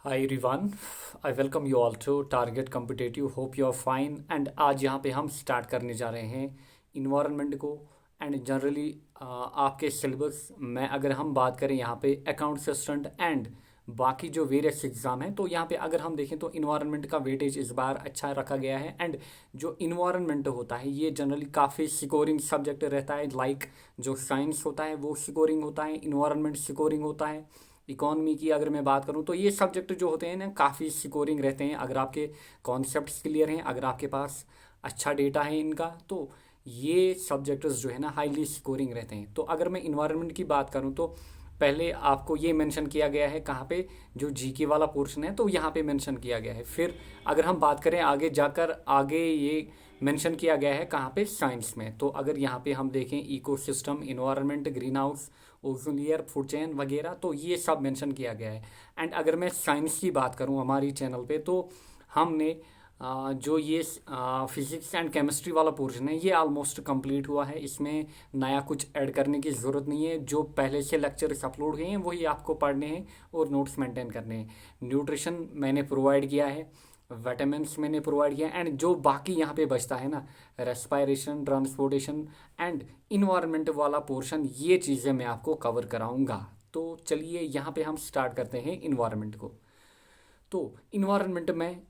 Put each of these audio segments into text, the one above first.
Hi everyone, I welcome you all to Target Competitive. Hope you are fine. And आज यहाँ पे हम start करने जा रहे हैं इन्वायरमेंट को एंड जनरली आपके सिलेबस में अगर हम बात करें यहाँ पे अकाउंट असिस्टेंट एंड बाकी जो वेरियस एग्ज़ाम हैं तो यहाँ पे अगर हम देखें तो इन्वायरमेंट का वेटेज इस बार अच्छा रखा गया है। एंड जो इन्वायरमेंट होता है ये जनरली काफ़ी स्कोरिंग सब्जेक्ट रहता है। लाइक जो साइंस होता है वो स्कोरिंग होता है, इन्वायरमेंट स्कोरिंग होता है। इकोनॉमी की अगर मैं बात करूं तो ये सब्जेक्ट जो होते हैं ना काफ़ी स्कोरिंग रहते हैं। अगर आपके कॉन्सेप्ट्स क्लियर हैं, अगर आपके पास अच्छा डेटा है इनका, तो ये सब्जेक्ट्स जो है ना हाईली स्कोरिंग रहते हैं। तो अगर मैं इन्वायरमेंट की बात करूं तो पहले आपको ये मेंशन किया गया है कहाँ पे, जो जीके वाला पोर्शन है तो यहाँ पे मेंशन किया गया है। फिर अगर हम बात करें आगे जाकर, आगे ये मेंशन किया गया है कहाँ पे, साइंस में। तो अगर यहाँ पे हम देखें ecosystem, environment, green house, ozone layer, food chain वगैरह, तो ये सब मेंशन किया गया है। एंड अगर मैं साइंस की बात करूँ हमारी चैनल पे तो हमने जो ये फिजिक्स एंड केमिस्ट्री वाला पोर्शन है ये ऑलमोस्ट कंप्लीट हुआ है। इसमें नया कुछ ऐड करने की ज़रूरत नहीं है। जो पहले से लेक्चर्स अपलोड हुए हैं वही आपको पढ़ने हैं और नोट्स मेंटेन करने हैं। न्यूट्रिशन मैंने प्रोवाइड किया है, विटामिन्स मैंने प्रोवाइड किया, एंड जो बाकी यहाँ पे बचता है ना, रेस्पायरेशन, ट्रांसपोर्टेशन एंड इन्वायरमेंट वाला पोर्शन, ये चीज़ें मैं आपको कवर कराऊंगा। तो चलिए यहाँ पे हम स्टार्ट करते हैं इन्वायरमेंट को। तो इन्वायरमेंट में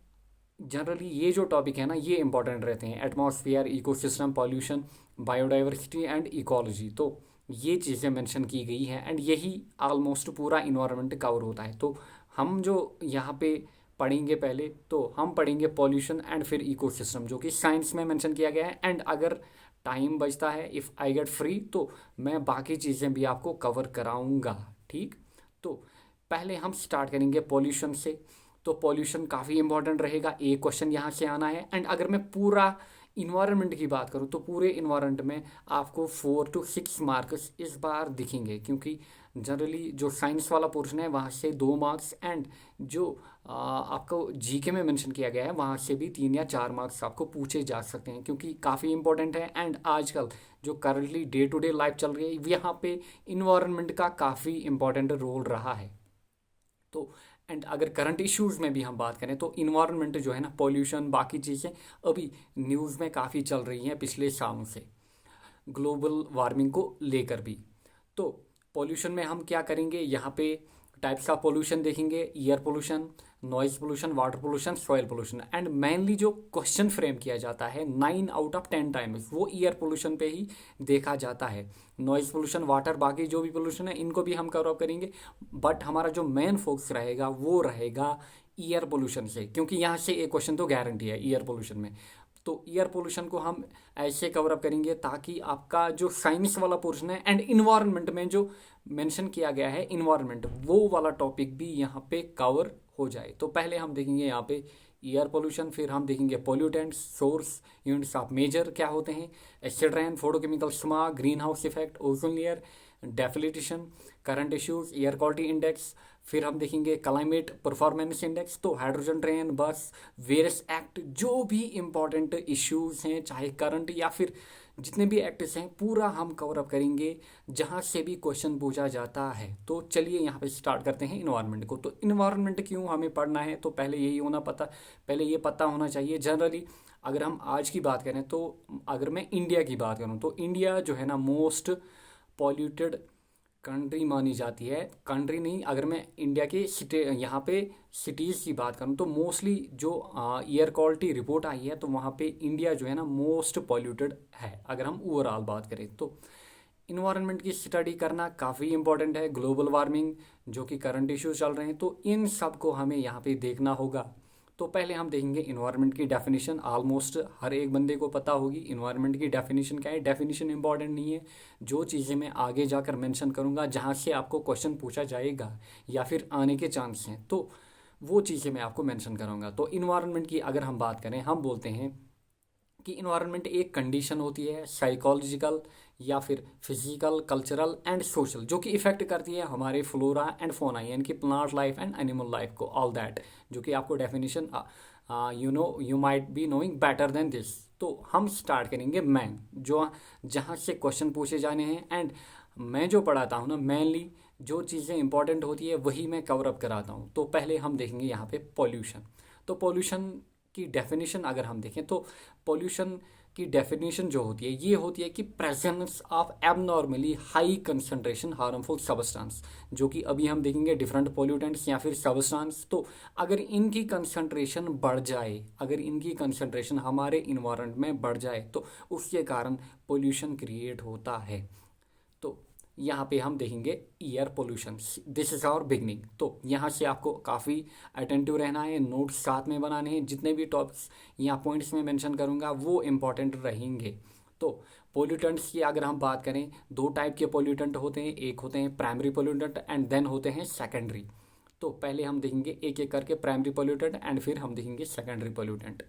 जनरली ये जो टॉपिक है ना ये इंपॉर्टेंट रहते हैं। Atmosphere, ecosystem, pollution, biodiversity and ecology, तो ये चीज़ें मेंशन की गई हैं एंड यही ऑलमोस्ट पूरा इन्वायरमेंट कवर होता है। तो हम जो यहाँ पे पढ़ेंगे, पहले तो हम पढ़ेंगे पॉल्यूशन एंड फिर इकोसिस्टम, जो कि साइंस में मेंशन किया गया है। एंड अगर टाइम बचता है, इफ़ आई गेट फ्री, तो मैं बाकी चीज़ें भी आपको कवर कराऊंगा। ठीक, तो पहले हम स्टार्ट करेंगे पॉल्यूशन से। तो पॉल्यूशन काफ़ी इंपॉर्टेंट रहेगा, एक क्वेश्चन यहाँ से आना है। एंड अगर मैं पूरा इन्वायरमेंट की बात करूँ तो पूरे इन्वायरमेंट में आपको 4 to 6 मार्क्स इस बार दिखेंगे, क्योंकि जनरली जो साइंस वाला पोर्शन है वहाँ से 2 मार्क्स, एंड जो आपको जीके में मेंशन किया गया है वहाँ से भी 3 या 4 मार्क्स आपको पूछे जा सकते हैं, क्योंकि काफ़ी इंपॉर्टेंट है। एंड आजकल जो currently day to day life चल रही है यहाँ पे इन्वायरमेंट का काफ़ी इंपॉर्टेंट रोल रहा है। तो एंड अगर करंट इश्यूज में भी हम बात करें तो इन्वायरमेंट जो है ना, पॉल्यूशन, बाकी चीज़ें अभी न्यूज़ में काफ़ी चल रही हैं पिछले सालों से, ग्लोबल वार्मिंग को लेकर भी। तो पॉल्यूशन में हम क्या करेंगे, यहाँ पे टाइप्स ऑफ पोल्यूशन देखेंगे, air pollution, noise pollution, water pollution, soil pollution. And mainly जो क्वेश्चन फ्रेम किया जाता है 9 out of 10 टाइम्स वो एयर पोल्यूशन पे ही देखा जाता है। नॉइज पोल्यूशन, वाटर, बाकी जो भी पोल्यूशन है इनको भी हम कवर अप करेंगे, बट हमारा जो मेन फोकस रहेगा वो रहेगा एयर पोल्यूशन से, क्योंकि यहाँ से एक क्वेश्चन तो गारंटी है एयर पोल्यूशन में। तो एयर पोल्यूशन को हम ऐसे कवर अप करेंगे ताकि आपका जो साइंस वाला पोर्शन है एंड इन्वायरमेंट में जो मेंशन किया गया है इन्वायरमेंट, वो वाला टॉपिक भी यहाँ पे कवर हो जाए। तो पहले हम देखेंगे यहाँ पे एयर पोल्यूशन, फिर हम देखेंगे pollutants, source, units of major क्या होते हैं, acid rain, photochemical smog, green house effect, ozone layer, depletion, current issues, air quality index. फिर हम देखेंगे क्लाइमेट परफॉर्मेंस इंडेक्स, तो hydrogen train, bus, various act, जो भी इंपॉर्टेंट इश्यूज हैं चाहे करंट या फिर जितने भी एक्ट्स हैं पूरा हम कवर अप करेंगे जहाँ से भी क्वेश्चन पूछा जाता है। तो चलिए यहाँ पे स्टार्ट करते हैं इन्वायरमेंट को। तो इन्वायरमेंट क्यों हमें पढ़ना है, तो पहले यही होना पता, पहले ये पता होना चाहिए। जनरली अगर हम आज की बात करें तो अगर मैं इंडिया की बात करूँ तो इंडिया जो है ना मोस्ट पॉल्यूटेड कंट्री मानी जाती है। कंट्री नहीं, अगर मैं इंडिया के सिटी यहाँ पे सिटीज़ की बात करूँ तो मोस्टली जो एयर क्वालिटी रिपोर्ट आई है तो वहाँ पे इंडिया जो है ना मोस्ट पॉल्यूटेड है। अगर हम ओवरऑल बात करें तो इन्वायरमेंट की स्टडी करना काफ़ी इंपॉर्टेंट है। ग्लोबल वार्मिंग जो कि करंट इश्यूज चल रहे हैं तो इन सब को हमें यहाँ पे देखना होगा। तो पहले हम देखेंगे इन्वायरमेंट की डेफिनेशन। ऑलमोस्ट हर एक बंदे को पता होगी इन्वायरमेंट की डेफिनेशन क्या है। डेफिनेशन इंपॉर्टेंट नहीं है, जो चीज़ें मैं आगे जाकर मेंशन करूँगा जहाँ से आपको क्वेश्चन पूछा जाएगा या फिर आने के चांस हैं तो वो चीज़ें मैं आपको मेंशन करूँगा। तो इन्वायरमेंट की अगर हम बात करें, हम बोलते हैं कि इन्वायरमेंट एक कंडीशन होती है साइकोलॉजिकल या फिर फिजिकल, कल्चरल एंड सोशल, जो कि इफेक्ट करती है हमारे फ्लोरा एंड फोना, यानी कि plant life and animal life को, ऑल दैट, जो कि आपको definition you might be knowing better than this. तो हम स्टार्ट करेंगे मैन, जो जहाँ से क्वेश्चन पूछे जाने हैं। एंड मैं जो पढ़ाता हूँ ना मेनली जो चीज़ें इंपॉर्टेंट होती है वही मैं कवर अप कराता हूँ। तो पहले हम देखेंगे यहाँ पे पॉल्यूशन। तो पॉल्यूशन की डेफिनेशन अगर हम देखें तो पॉल्यूशन की डेफिनेशन जो होती है ये होती है कि presence of abnormally high concentration harmful substance, जो कि अभी हम देखेंगे डिफरेंट पॉल्यूटेंट्स या फिर सब्सटेंस। तो अगर इनकी कंसंट्रेशन बढ़ जाए, अगर इनकी कंसंट्रेशन हमारे इन्वायरमेंट में बढ़ जाए तो उसके कारण पोल्यूशन क्रिएट होता है। तो यहाँ पे हम देखेंगे air pollution. This is our beginning. तो यहाँ से आपको काफ़ी अटेंटिव रहना है, नोट्स साथ में बनाने हैं, जितने भी टॉपिक्स यहाँ पॉइंट्स में मेंशन करूँगा वो इम्पॉर्टेंट रहेंगे। तो पोल्यूटेंट्स की अगर हम बात करें, दो टाइप के पोल्यूटेंट होते हैं, एक होते हैं प्राइमरी पोल्यूटेंट एंड देन होते हैं सेकेंडरी। तो पहले हम देखेंगे एक एक करके प्राइमरी पोल्यूटेंट एंड फिर हम देखेंगे सेकेंडरी पोल्यूटेंट।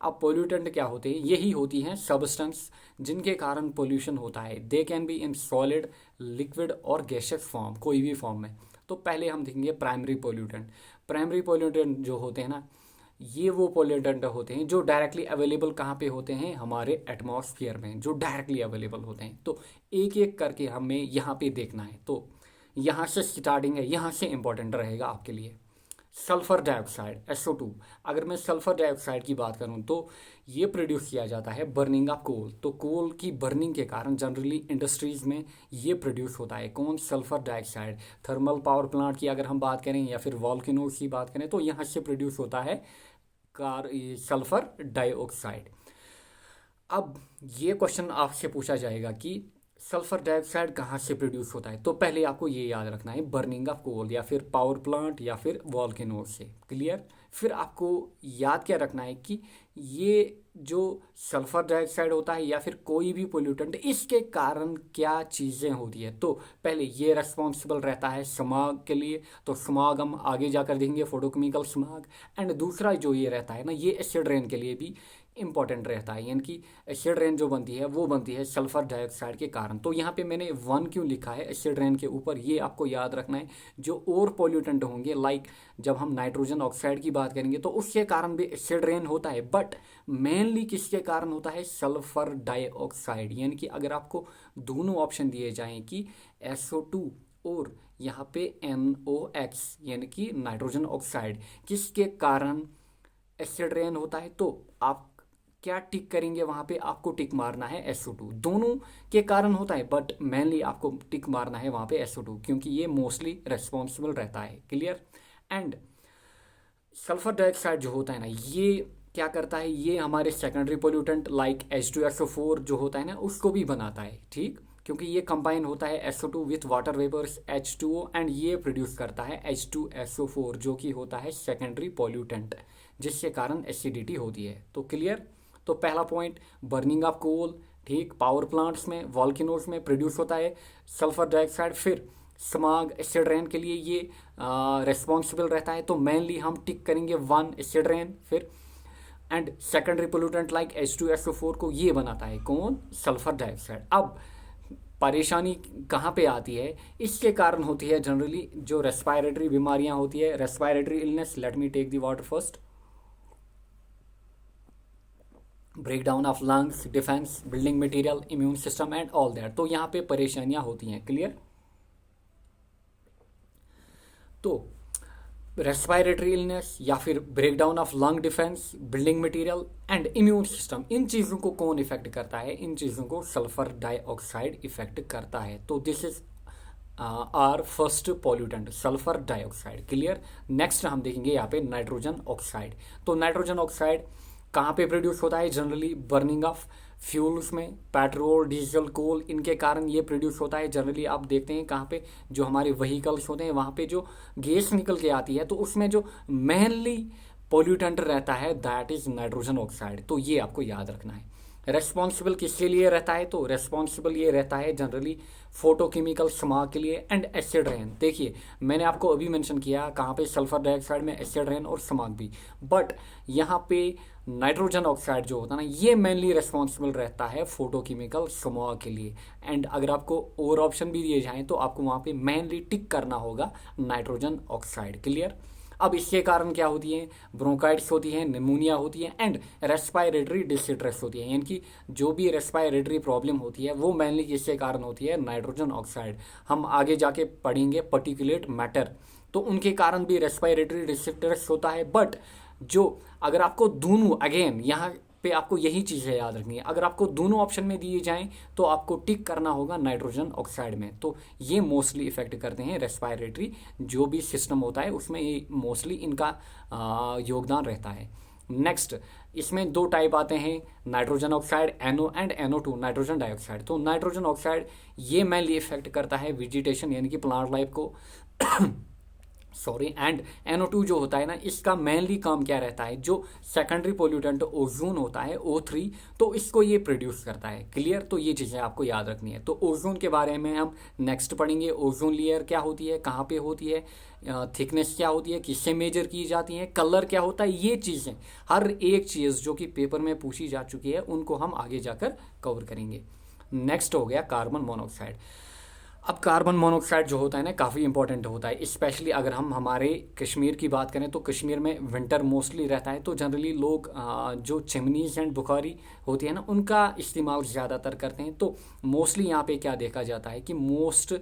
अब पोल्यूटेंट क्या होते हैं? यही होती हैं सब्सटेंस जिनके कारण पोल्यूशन होता है। They can be in solid, liquid और गैसियस फॉर्म, कोई भी फॉर्म में। तो पहले हम देखेंगे प्राइमरी पोल्यूटेंट। प्राइमरी पोल्यूटेंट जो होते हैं ना, ये वो पोल्यूटेंट होते हैं जो डायरेक्टली अवेलेबल कहाँ पे होते हैं? हमारे एटमॉस्फेयर में, जो डायरेक्टली अवेलेबल होते हैं। तो एक एक करके हमें यहाँ पे देखना है। तो यहाँ से स्टार्टिंग है, यहाँ से इंपॉर्टेंट रहेगा आपके लिए। Sulphur dioxide SO2। अगर मैं सल्फर डाइऑक्साइड की बात करूं तो ये प्रोड्यूस किया जाता है बर्निंग ऑफ कोल। तो कोल की बर्निंग के कारण जनरली इंडस्ट्रीज में ये प्रोड्यूस होता है। कौन? Sulphur dioxide. Thermal power plant की अगर हम बात करें या फिर वॉल्केनोज की बात करें तो यहाँ से प्रोड्यूस होता है सल्फर डाइऑक्साइड। अब ये क्वेश्चन आपसे पूछा जाएगा कि सल्फर डाइऑक्साइड कहाँ से प्रोड्यूस होता है? तो पहले आपको ये याद रखना है, बर्निंग ऑफ कोल या फिर पावर प्लांट या फिर वॉल्केनो से। क्लियर? फिर आपको याद क्या रखना है कि ये जो सल्फर डाइऑक्साइड होता है या फिर कोई भी पोल्यूटेंट, इसके कारण क्या चीज़ें होती है। तो पहले ये रेस्पॉन्सिबल रहता है स्मॉग के लिए। तो स्मॉग हम आगे जाकर देखेंगे, फोटोकेमिकल स्मॉग। एंड दूसरा जो ये रहता है ना, ये एसिड रेन के लिए भी इंपॉर्टेंट रहता है, यानी कि एसिड रेन जो बनती है वो बनती है सल्फर डाइऑक्साइड के कारण। तो यहाँ पे मैंने 1 क्यों लिखा है एसिड रेन के ऊपर, ये आपको याद रखना है। जो और पोल्यूटेंट होंगे, लाइक जब हम नाइट्रोजन ऑक्साइड की बात करेंगे तो उसके कारण भी एसिड रेन होता है, बट मेनली किसके कारण होता है? Sulphur dioxide. यानी कि अगर आपको दोनों ऑप्शन दिए जाएं कि SO2 और यहाँ पे NOx यानी कि नाइट्रोजन ऑक्साइड, किसके कारण एसिड रेन होता है, तो आप क्या टिक करेंगे? वहां पे आपको टिक मारना है SO2। दोनों के कारण होता है बट मेनली आपको टिक मारना है वहां पे SO2, क्योंकि ये मोस्टली रेस्पॉन्सिबल रहता है। क्लियर? एंड सल्फर डाइऑक्साइड जो होता है ना, ये क्या करता है? ये हमारे सेकेंडरी पोल्यूटेंट लाइक H2SO4 जो होता है ना, उसको भी बनाता है। ठीक? क्योंकि ये कंबाइन होता है SO2 with water vapours H2O and ये प्रोड्यूस करता है H2SO4 जो कि होता है सेकेंडरी पोल्यूटेंट, जिसके कारण एसिडिटी होती है। तो क्लियर? तो पहला पॉइंट, बर्निंग ऑफ कोल, ठीक, पावर प्लांट्स में, वॉल्केनोज में प्रोड्यूस होता है सल्फर डाइऑक्साइड। फिर स्मॉग, एसिड रेन के लिए ये रेस्पॉन्सिबल रहता है। तो मेनली हम टिक करेंगे 1 एसिड रेन। फिर and secondary pollutant like H2SO4 को ये बनाता है कौन? Sulphur dioxide. अब परेशानी कहाँ पे आती है? इसके कारण होती है जनरली जो रेस्पिरेटरी बीमारियां होती है, respiratory illness. Let me take the water first. Breakdown of lungs, defence, building material, immune system and all that. तो यहाँ पे परेशानियां होती हैं। क्लियर? तो रेस्पिरेटरी इलनेस या फिर breakdown of lung defence, building material and immune system, इन चीज़ों को कौन इफेक्ट करता है? इन चीज़ों को सल्फर डाइऑक्साइड इफेक्ट करता है। तो this is our first pollutant, sulphur dioxide. Clear? Next हम देखेंगे यहाँ पे नाइट्रोजन ऑक्साइड। तो नाइट्रोजन ऑक्साइड कहाँ पे प्रोड्यूस होता है? जनरली बर्निंग ऑफ फ्यूल्स में, पेट्रोल, डीजल, कोल, इनके कारण ये प्रोड्यूस होता है। जनरली आप देखते हैं कहाँ पे, जो हमारे व्हीकल्स होते हैं वहाँ पे जो गैस निकल के आती है तो उसमें जो मेनली पोल्यूटेंट रहता है दैट इज नाइट्रोजन ऑक्साइड। तो ये आपको याद रखना है। रेस्पॉन्सिबल किसके लिए रहता है? तो रेस्पॉन्सिबल ये रहता है जनरली फोटोकेमिकल स्मॉग के लिए एंड एसिड रेन। देखिए मैंने आपको अभी मेंशन किया कहाँ पे, सल्फर डाइऑक्साइड में एसिड रेन और स्मॉग भी, बट यहाँ पे नाइट्रोजन ऑक्साइड जो होता है ना, ये मेनली रेस्पॉन्सिबल रहता है फोटोकेमिकल स्मॉग के लिए। एंड अगर आपको और ऑप्शन भी दिए जाएं तो आपको वहाँ पे मेनली टिक करना होगा नाइट्रोजन ऑक्साइड। क्लियर? अब इसके कारण क्या होती है, ब्रोंकाइटिस होती है, निमोनिया होती है एंड रेस्पायरेटरी डिस्ट्रेस होती है। यानी कि जो भी रेस्पायरेटरी प्रॉब्लम होती है वो मेनली किसके कारण होती है, नाइट्रोजन ऑक्साइड। हम आगे जाके पढ़ेंगे पर्टिकुलेट मैटर, तो उनके कारण भी रेस्पायरेटरी डिस्ट्रेस होता है। बट जो अगर आपको दोनों, अगेन यहाँ पे आपको यही चीज़ें याद रखनी है, अगर आपको दोनों ऑप्शन में दिए जाएं तो आपको टिक करना होगा नाइट्रोजन ऑक्साइड में। तो ये मोस्टली इफेक्ट करते हैं रेस्पायरेटरी जो भी सिस्टम होता है उसमें, ये मोस्टली इनका योगदान रहता है। नेक्स्ट, इसमें दो टाइप आते हैं, nitrogen oxide NO and NO2 nitrogen dioxide. तो नाइट्रोजन ऑक्साइड ये मेनली इफेक्ट करता है वेजिटेशन यानी कि प्लांट लाइफ को सॉरी। एंड NO2 जो होता है ना, इसका मेनली काम क्या रहता है, जो सेकेंडरी पोल्यूटेंट ओजोन होता है O3, तो इसको ये प्रोड्यूस करता है। क्लियर, तो ये चीज़ें आपको याद रखनी है। तो ओजोन के बारे में हम नेक्स्ट पढ़ेंगे, ओजोन लेयर क्या होती है, कहाँ पे होती है, थिकनेस क्या होती है, किससे मेजर की जाती है, कलर क्या होता है, ये चीज़ें हर एक चीज़ जो कि पेपर में पूछी जा चुकी है उनको हम आगे जाकर कवर करेंगे। नेक्स्ट हो गया कार्बन मोनोऑक्साइड। अब कार्बन मोनोऑक्साइड जो होता है ना, काफ़ी इंपॉर्टेंट होता है, स्पेशली अगर हम हमारे कश्मीर की बात करें तो कश्मीर में विंटर मोस्टली रहता है। तो जनरली लोग जो चिमनीज एंड बुखारी होती है ना, उनका इस्तेमाल ज़्यादातर करते हैं। तो मोस्टली यहाँ पे क्या देखा जाता है कि मोस्ट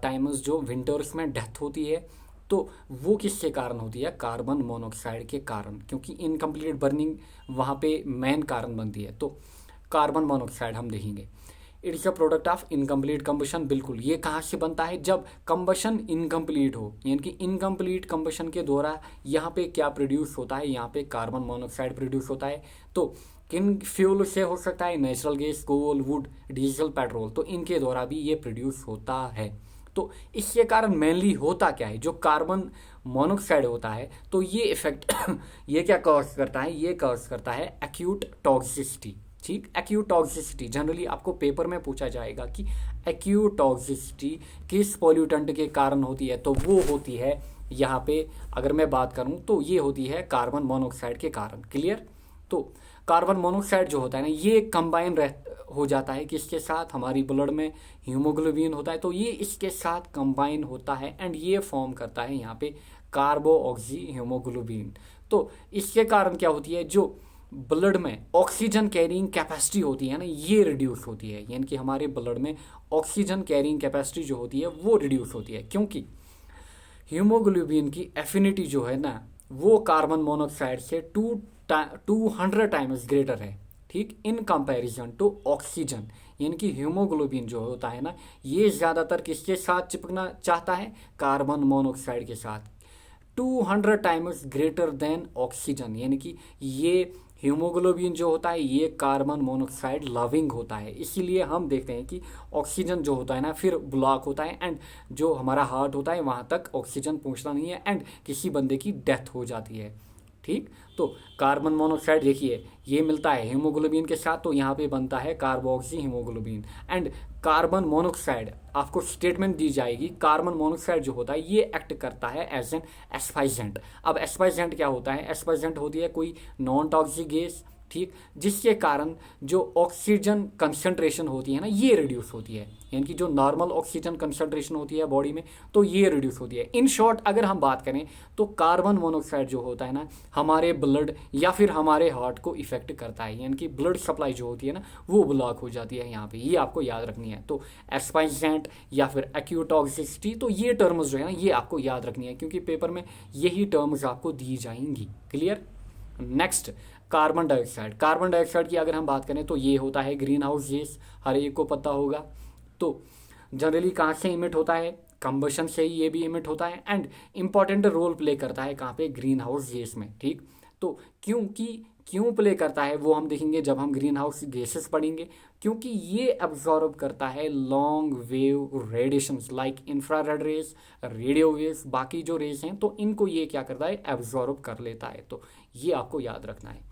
टाइम्स जो विंटर्स में डेथ होती है तो वो किसके कारण होती है, कार्बन मोनोऑक्साइड के कारण, क्योंकि इनकम्प्लीट बर्निंग वहाँ पे मेन कारण बनती है। तो कार्बन मोनोऑक्साइड हम देखेंगे, it is a product of incomplete combustion. बिल्कुल, ये कहाँ से बनता है, जब कंबशन इनकम्प्लीट हो, यानी कि इनकम्प्लीट कंबशन के द्वारा यहाँ पे क्या प्रोड्यूस होता है, यहाँ पे कार्बन मोनोऑक्साइड प्रोड्यूस होता है। तो किन फ्यूल से हो सकता है, natural gas, coal, wood, diesel, petrol, तो इनके द्वारा भी ये प्रोड्यूस होता है। तो इसके कारण मेनली होता क्या है, जो कार्बन मोनोऑक्साइड होता है तो ये इफेक्ट ये क्या कॉज करता है, ये कॉज करता है एक्यूट टॉक्सिसिटी। ठीक, एक्यूट टॉक्सिसिटी जनरली आपको पेपर में पूछा जाएगा कि एक्यूट टॉक्सिसिटी किस पॉल्यूटेंट के कारण होती है, तो वो होती है यहाँ पे, अगर मैं बात करूँ तो ये होती है कार्बन मोनोऑक्साइड के कारण। क्लियर, तो कार्बन मोनोऑक्साइड जो होता है ना, ये कंबाइन हो जाता है किसके साथ, हमारी ब्लड में हीमोग्लोबिन होता है, तो ये इसके साथ कंबाइन होता है एंड ये फॉर्म करता है यहाँ पे कार्बो ऑक्सी हीमोग्लोबिन। तो इसके कारण क्या होती है, जो ब्लड में ऑक्सीजन कैरिंग कैपेसिटी होती है ना, ये रिड्यूस होती है। यानी कि हमारे ब्लड में ऑक्सीजन कैरिंग कैपेसिटी जो होती है वो रिड्यूस होती है, क्योंकि हीमोग्लोबिन की एफिनिटी जो है ना, वो कार्बन मोनोऑक्साइड से 200 टाइम्स ग्रेटर है। ठीक, इन कंपैरिजन टू ऑक्सीजन। यानी कि हीमोग्लोबिन जो होता है ना, ये ज़्यादातर किसके साथ चिपकना चाहता है, कार्बन मोनोऑक्साइड के साथ, 200 टाइम्स ग्रेटर देन ऑक्सीजन। यानी कि ये हीमोग्लोबिन जो होता है ये कार्बन मोनोऑक्साइड लविंग होता है, इसीलिए हम देखते हैं कि ऑक्सीजन जो होता है ना फिर ब्लॉक होता है एंड जो हमारा हार्ट होता है वहाँ तक ऑक्सीजन पहुँचता नहीं है एंड किसी बंदे की डेथ हो जाती है। ठीक, तो कार्बन मोनोऑक्साइड देखिए ये मिलता है हीमोग्लोबिन के साथ, तो यहाँ पे बनता है carboxy haemoglobin. And carbon monoxide आपको स्टेटमेंट दी जाएगी, कार्बन मोनोऑक्साइड जो होता है ये एक्ट करता है एज एन एस्पाइजेंट। अब एस्पाइजेंट क्या होता है, एस्पाइजेंट होती है कोई नॉन टॉक्सिक गैस, ठीक, जिसके कारण जो ऑक्सीजन कंसंट्रेशन होती है ना ये रिड्यूस होती है। यानी कि जो नॉर्मल ऑक्सीजन कंसंट्रेशन होती है बॉडी में तो ये रिड्यूस होती है। इन शॉर्ट अगर हम बात करें तो कार्बन मोनोऑक्साइड जो होता है ना हमारे ब्लड या फिर हमारे हार्ट को इफेक्ट करता है, यानी कि ब्लड सप्लाई जो होती है ना वो ब्लॉक हो जाती है यहाँ पे, ये आपको याद रखनी है। तो एस्पाइजेंट या फिर एक्यूट टॉक्सिसिटी, तो ये टर्म्स जो है ना ये आपको याद रखनी है क्योंकि पेपर में यही टर्म्स आपको दी जाएंगी। Clear, next carbon dioxide. Carbon dioxide की अगर हम बात करें तो ये होता है ग्रीन हाउस गैस, हर एक को पता होगा। तो जनरली कहाँ से इमिट होता है, कंबशन से ही ये भी इमिट होता है एंड इंपॉर्टेंट रोल प्ले करता है कहाँ पे, ग्रीन हाउस गैस में। ठीक, तो क्यों प्ले करता है वो हम देखेंगे जब हम ग्रीन हाउस गैसेस पढ़ेंगे, क्योंकि ये एब्जॉर्ब करता है long wave radiations like infrared rays, radio waves, बाकी जो रेज हैं तो इनको ये क्या करता है, एब्जॉर्ब कर लेता है। तो ये आपको याद रखना है।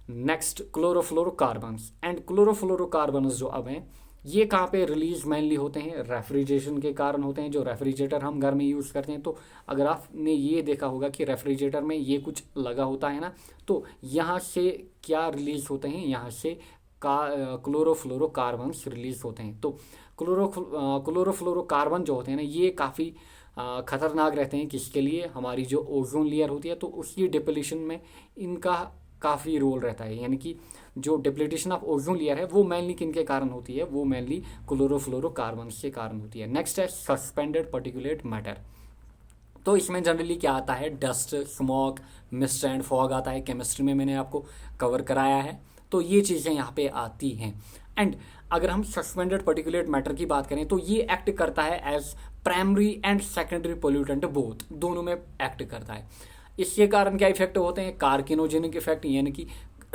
नेक्स्ट क्लोरोफ्लोरोकार्बन्स एंड क्लोरोफ्लोरोकार्बन्स जो अब हैं ये कहाँ पे रिलीज मेनली होते हैं, रेफ्रिजरेशन के कारण होते हैं। जो रेफ्रिजरेटर हम घर में यूज़ करते हैं, तो अगर आपने ये देखा होगा कि रेफ्रिजरेटर में ये कुछ लगा होता है ना, तो यहाँ से क्या रिलीज होते हैं, यहाँ से क्लोरोफ्लोरोकार्बन्स रिलीज होते हैं। तो क्लोरोफ्लोरोकार्बन जो होते हैं ना ये काफ़ी खतरनाक रहते हैं। किसके लिए? हमारी जो ओजोन लेयर होती है तो उसकी डिप्लीशन में इनका काफ़ी रोल रहता है। यानी कि जो डिप्लीटेशन ऑफ ओजोन लेयर है वो मेनली किन के कारण होती है? वो मेनली क्लोरोफ्लोरोकार्बन के कारण होती है। नेक्स्ट है सस्पेंडेड पर्टिकुलेट मैटर। तो इसमें जनरली क्या आता है? Dust, smoke, mist and fog आता है। केमिस्ट्री में मैंने आपको कवर कराया है, तो ये चीज़ें यहाँ पे आती हैं। एंड अगर हम सस्पेंडेड पर्टिकुलेट मैटर की बात करें तो ये एक्ट करता है as primary and secondary pollutant, both, दोनों में एक्ट करता है। इसके कारण क्या इफेक्ट होते हैं? कार्किनोजेनिक इफेक्ट, यानी कि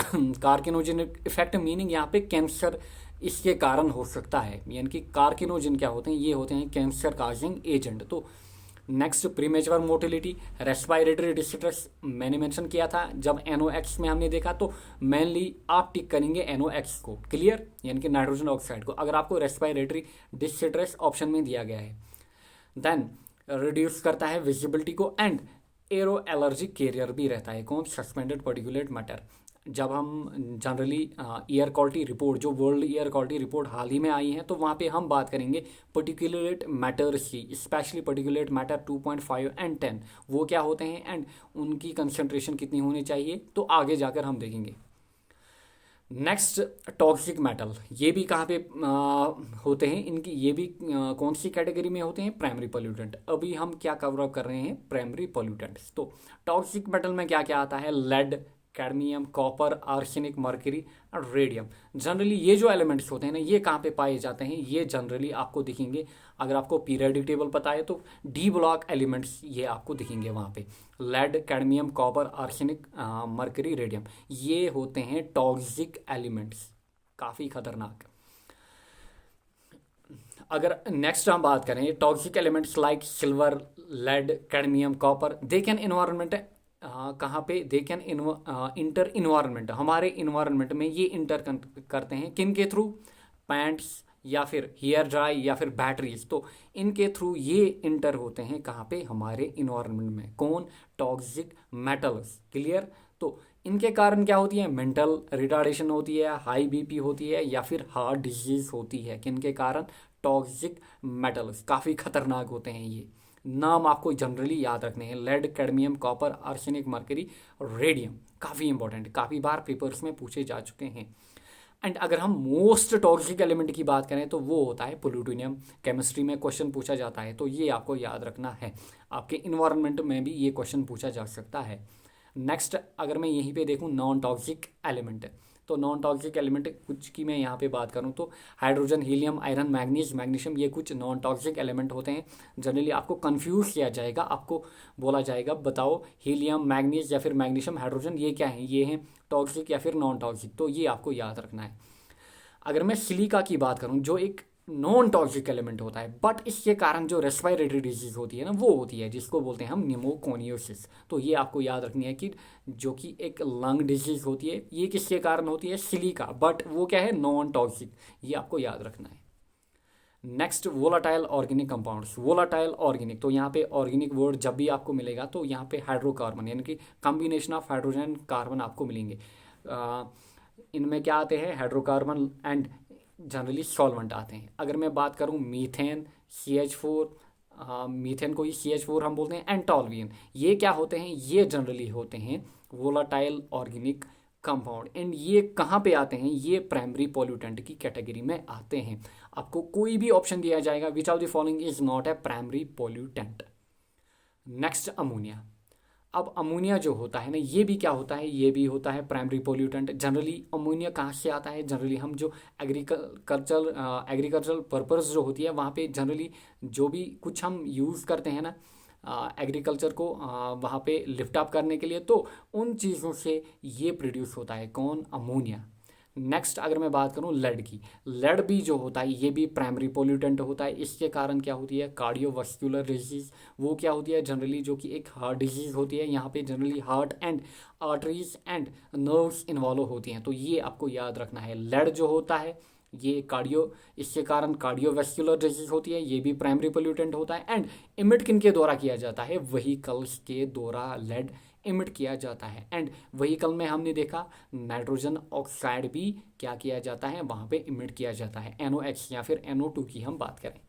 कार्किनोजेनिक इफेक्ट मीनिंग यहाँ पे कैंसर इसके कारण हो सकता है। यानी कि कार्किनोजन क्या होते हैं? ये होते हैं कैंसर काजिंग एजेंट। तो next premature motility, respiratory distress मैंने मेंशन किया था जब NOx में हमने देखा, तो मेनली आप टिक करेंगे NOx को, क्लियर, यानी कि नाइट्रोजन ऑक्साइड को, अगर आपको रेस्पिरेटरी डिस्ट्रेस ऑप्शन में दिया गया है। देन रिड्यूस करता है विजिबिलिटी को एंड एरो एलर्जी कैरियर भी रहता है। कौन? Suspended particulate matter. जब हम जनरली एयर क्वालिटी रिपोर्ट, जो वर्ल्ड एयर क्वालिटी रिपोर्ट हाल ही में आई है, तो वहाँ पे हम बात करेंगे पर्टिकुलेट मैटर्स की, स्पेशली पर्टिकुलेट मैटर 2.5 एंड 10, वो क्या होते हैं एंड उनकी कंसंट्रेशन कितनी होनी चाहिए, तो आगे जाकर हम देखेंगे। नेक्स्ट टॉक्सिक मेटल, ये भी कहाँ पे होते हैं? इनकी ये भी कौन सी कैटेगरी में होते हैं? Primary pollutant. अभी हम क्या कवर अप कर रहे हैं? Primary pollutants. तो टॉक्सिक मेटल में क्या क्या आता है? Lead, cadmium, copper, arsenic, mercury और रेडियम। जनरली ये जो एलिमेंट्स होते हैं ना, ये कहाँ पे पाए जाते हैं? ये जनरली आपको दिखेंगे, अगर आपको पीरियोडिक टेबल पता है तो डी ब्लॉक एलिमेंट्स ये आपको दिखेंगे वहाँ पे। Lead, cadmium, copper, arsenic, mercury, radium, ये होते हैं टॉक्सिक एलिमेंट्स, काफ़ी खतरनाक। अगर नेक्स्ट हम बात करें toxic elements like silver, lead, cadmium, copper, they can environment, कहाँ पे? दे कैन इंटर इन्वायरमेंट, हमारे इन्वायरमेंट में ये इंटर करते हैं। किन के थ्रू? पैंट्स या फिर हेयर ड्राई या फिर बैटरीज, तो इनके थ्रू ये इंटर होते हैं कहाँ पे? हमारे इन्वायरमेंट में। कौन? Toxic metals, clear. तो इनके कारण क्या होती है? मेंटल रिटार्डेशन होती है, हाई BP होती है, या फिर हार्ट डिजीज होती है। किनके कारण? टॉक्सिक मेटल्स, काफ़ी खतरनाक होते हैं ये। नाम आपको जनरली याद रखने हैं: lead, cadmium, copper, arsenic, mercury, radium. काफ़ी इंपॉर्टेंट, काफ़ी बार पेपर्स में पूछे जा चुके हैं। एंड अगर हम मोस्ट टॉक्सिक एलिमेंट की बात करें तो वो होता है प्लूटोनियम। केमिस्ट्री में क्वेश्चन पूछा जाता है, तो ये आपको याद रखना है। आपके इन्वायरमेंट में भी ये क्वेश्चन पूछा जा सकता है। नेक्स्ट अगर मैं यहीं पे देखूँ नॉन टॉक्सिक एलिमेंट, तो नॉन टॉक्सिक एलिमेंट कुछ की मैं यहाँ पे बात करूँ तो hydrogen, helium, iron, manganese, magnesium, ये कुछ नॉन टॉक्सिक एलिमेंट होते हैं। जनरली आपको कंफ्यूज किया जाएगा, आपको बोला जाएगा बताओ हीलियम, मैग्नीज या फिर मैग्नीशियम, हाइड्रोजन, ये क्या है? ये हैं टॉक्सिक या फिर नॉन टॉक्सिक, तो ये आपको याद रखना है। अगर मैं सिलिका की बात करूँ जो एक नॉन टॉक्सिक एलिमेंट होता है, बट इसके कारण जो रेस्पिरेटरी डिजीज होती है ना, वो होती है जिसको बोलते हैं हम निमोकोनियोसिस। तो ये आपको याद रखनी है कि जो कि एक लंग डिजीज होती है, ये किसके कारण होती है? सिलिका, बट वो क्या है? नॉन टॉक्सिक, ये आपको याद रखना है। Next volatile organic compounds. Volatile organic, तो यहाँ पे ऑर्गेनिक वर्ड जब भी आपको मिलेगा तो यहाँ पे हाइड्रोकार्बन, यानी कि कॉम्बिनेशन ऑफ हाइड्रोजन कार्बन आपको मिलेंगे। इनमें क्या आते हैं? हाइड्रोकार्बन एंड जनरली सॉल्वेंट आते हैं। अगर मैं बात करूं मीथेन, CH4, मीथेन को ही CH4 हम बोलते हैं, एंड टॉल्यूएन, ये क्या होते हैं? ये जनरली होते हैं वोलाटाइल ऑर्गेनिक कंपाउंड। एंड ये कहाँ पे आते हैं? ये प्राइमरी पोल्यूटेंट की कैटेगरी में आते हैं। आपको कोई भी ऑप्शन दिया जाएगा विच of the following is not a primary pollutant. Next ammonia. अब अमोनिया जो होता है ना, ये भी क्या होता है? ये भी होता है प्राइमरी पोल्यूटेंट। जनरली अमोनिया कहाँ से आता है? जनरली हम जो एग्रीकल्चरल पर्पस जो होती है वहाँ पे जनरली जो भी कुछ हम यूज़ करते हैं ना एग्रीकल्चर को वहाँ पे लिफ्ट अप करने के लिए, तो उन चीज़ों से ये प्रोड्यूस होता है। कौन? अमोनिया। नेक्स्ट अगर मैं बात करूं लेड की, लेड भी जो होता है ये भी प्राइमरी पोल्यूटेंट होता है। इसके कारण क्या होती है? कार्डियोवास्कुलर डिजीज, वो क्या होती है? जनरली जो कि एक हार्ट डिजीज होती है। यहाँ पे generally heart and arteries and nerves involve होती हैं, तो ये आपको याद रखना है। लेड जो होता है ये इसके कारण कार्डियोवास्कुलर डिजीज होती है, ये भी प्राइमरी पोल्यूटेंट होता है। एंड इमिट किन के द्वारा किया जाता है? व्हीकल्स के द्वारा लेड इमिट किया जाता है। एंड व्हीकल में हमने देखा नाइट्रोजन ऑक्साइड भी क्या किया जाता है? वहाँ पे इमिट किया जाता है, NOx या फिर NO2 की हम बात करें।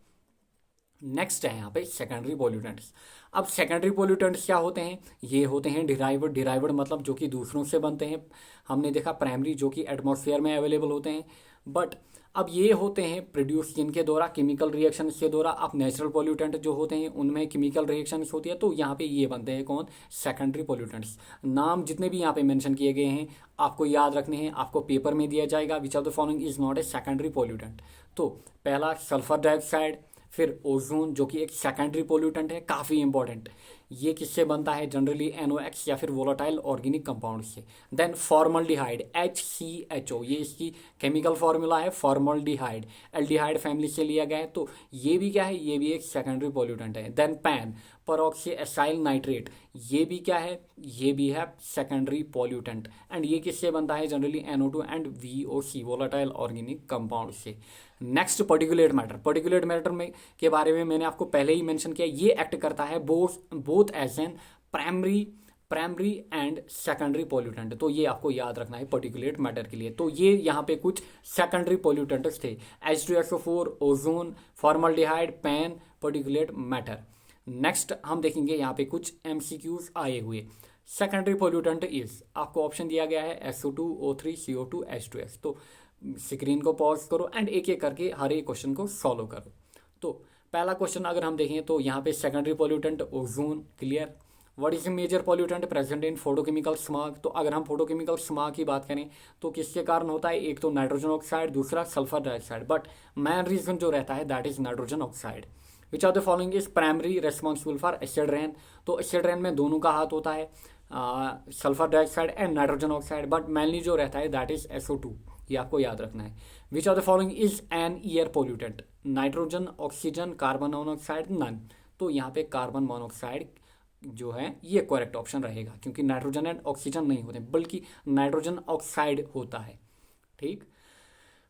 नेक्स्ट है यहाँ पे सेकेंडरी पोल्यूटेंट्स। अब सेकेंडरी पोल्यूटेंट्स क्या होते हैं? ये होते हैं डिराइव्ड। डिराइव्ड मतलब जो कि दूसरों से बनते हैं। हमने देखा प्राइमरी जो कि एटमॉस्फेयर में अवेलेबल होते हैं, बट अब ये होते हैं प्रोड्यूस जिनके द्वारा केमिकल रिएक्शन के द्वारा। अब नेचुरल पोल्यूटेंट जो होते हैं उनमें केमिकल रिएक्शन होती है, तो यहाँ पे ये बनते हैं कौन? Secondary pollutants. नाम जितने भी यहाँ पे मेंशन किए गए हैं आपको याद रखने हैं, आपको पेपर में दिया जाएगा। विच of the following is not a secondary pollutant? तो पहला सल्फर डाइऑक्साइड, फिर ओजोन जो कि एक सेकेंडरी पोल्यूटेंट है, काफ़ी इंपॉर्टेंट। ये किससे बनता है? जनरली NOx या फिर वोलाटाइल ऑर्गेनिक कंपाउंड से। देन फॉर्मल्डिहाइड HCHO, ये इसकी केमिकल फॉर्मूला है फॉर्मल्डिहाइड, एल्डिहाइड फैमिली से लिया गया है, तो ये भी क्या है? ये भी एक सेकेंडरी पोल्यूटेंट है। Then PAN peroxy acyl nitrate, ये भी क्या है? ये भी है सेकेंडरी पोल्यूटेंट। एंड ये किससे बनता है? Generally NO2 and VOC, volatile organic compound से। Next particulate matter. Particulate matter में के बारे में मैंने आपको पहले ही मेंशन किया, ये एक्ट करता है both as an primary and secondary pollutant. तो ये आपको याद रखना है पर्टिकुलेट मैटर के लिए। तो ये यहाँ पे कुछ सेकेंडरी पोल्यूटेंट्स थे, H2SO4, ozone, formaldehyde, pan, particulate matter. Next हम देखेंगे यहाँ पे कुछ MCQs आए हुए। सेकेंडरी पोल्यूटेंट इज, आपको ऑप्शन दिया गया है SO2, O3, CO2, H2S। तो स्क्रीन को पॉज करो एंड एक एक करके हर एक क्वेश्चन को सॉल्व करो। तो पहला क्वेश्चन अगर हम देखें तो यहाँ पे secondary pollutant ozone, clear. What is a major pollutant present in photochemical smog? तो अगर हम फोटोकेमिकल स्मॉग की बात करें तो किसके कारण होता है? एक तो नाइट्रोजन ऑक्साइड, दूसरा sulphur dioxide, but main reason जो रहता है that is nitrogen oxide. Which of the following is primary responsible for acid rain? तो एसिड रेन में दोनों का हाथ होता है, sulphur dioxide and nitrogen oxide, but mainly जो रहता है दैट इज SO2, ये आपको याद रखना है। Which of the following is an air pollutant? Nitrogen, oxygen, carbon monoxide, none. तो यहाँ पे कार्बन मोनोऑक्साइड जो है ये करेक्ट ऑप्शन रहेगा, क्योंकि नाइट्रोजन एंड ऑक्सीजन नहीं होते बल्कि नाइट्रोजन ऑक्साइड होता है, ठीक।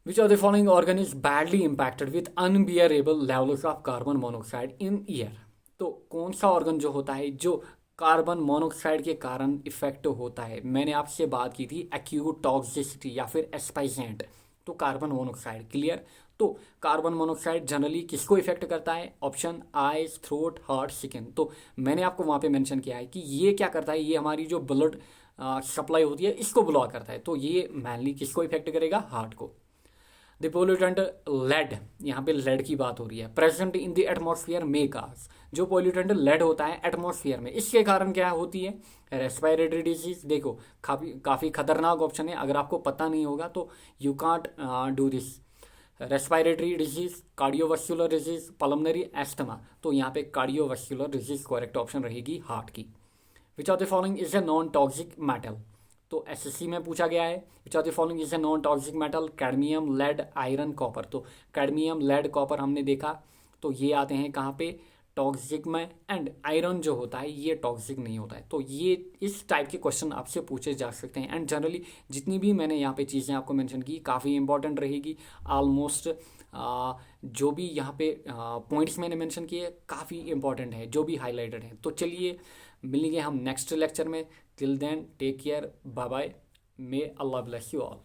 विच of the following organ is badly impacted with unbearable levels of carbon monoxide in year? तो कौन सा ऑर्गन जो होता है जो कार्बन मोनोऑक्साइड के कारण इफेक्ट होता है? मैंने आपसे बात की थी एक्यूट टॉक्सिसिटी या फिर एस्पाइजेंट, तो कार्बन मोनोऑक्साइड, क्लियर। तो कार्बन मोनोऑक्साइड जनरली किसको इफेक्ट करता है? Option eyes, throat, heart, skin. तो मैंने आपको वहां पे मेंशन किया है कि ये क्या करता है, ये हमारी जो ब्लड सप्लाई होती है इसको ब्लॉक करता है, तो ये मेनली किसको इफेक्ट करेगा? हार्ट को। द पोल्यूटेंट लेड, यहाँ पे लेड की बात हो रही है, प्रेजेंट इन द एटमॉस्फेयर मे काज। जो पोल्यूटेंट लेड होता है एटमॉस्फेयर में, इसके कारण क्या होती है? Respiratory disease. देखो काफ़ी खतरनाक ऑप्शन है, अगर आपको पता नहीं होगा तो you can't do this. Respiratory disease, cardiovascular disease, pulmonary asthma. तो यहाँ पे कार्डियोवास्कुलर डिजीज करेक्ट ऑप्शन रहेगी हार्ट की। Which of the following is a non toxic metal? तो SSC में पूछा गया है which of the following is a non toxic metal? Cadmium, lead, iron, copper. तो कैडमियम, लेड, कॉपर हमने देखा, तो ये आते हैं कहाँ पे? टॉक्सिक में। एंड आयरन जो होता है ये टॉक्सिक नहीं होता है। तो ये इस टाइप के क्वेश्चन आपसे पूछे जा सकते हैं। एंड जनरली जितनी भी मैंने यहाँ पे चीज़ें आपको मेंशन की काफ़ी इंपॉर्टेंट रहेगी। ऑलमोस्ट जो भी यहाँ पे पॉइंट्स मैंने मेंशन किए काफ़ी इंपॉर्टेंट है, जो भी हाईलाइटेड हैं। तो चलिए मिलेंगे हम नेक्स्ट लेक्चर में। Till then take care, bye bye, may Allah bless you all.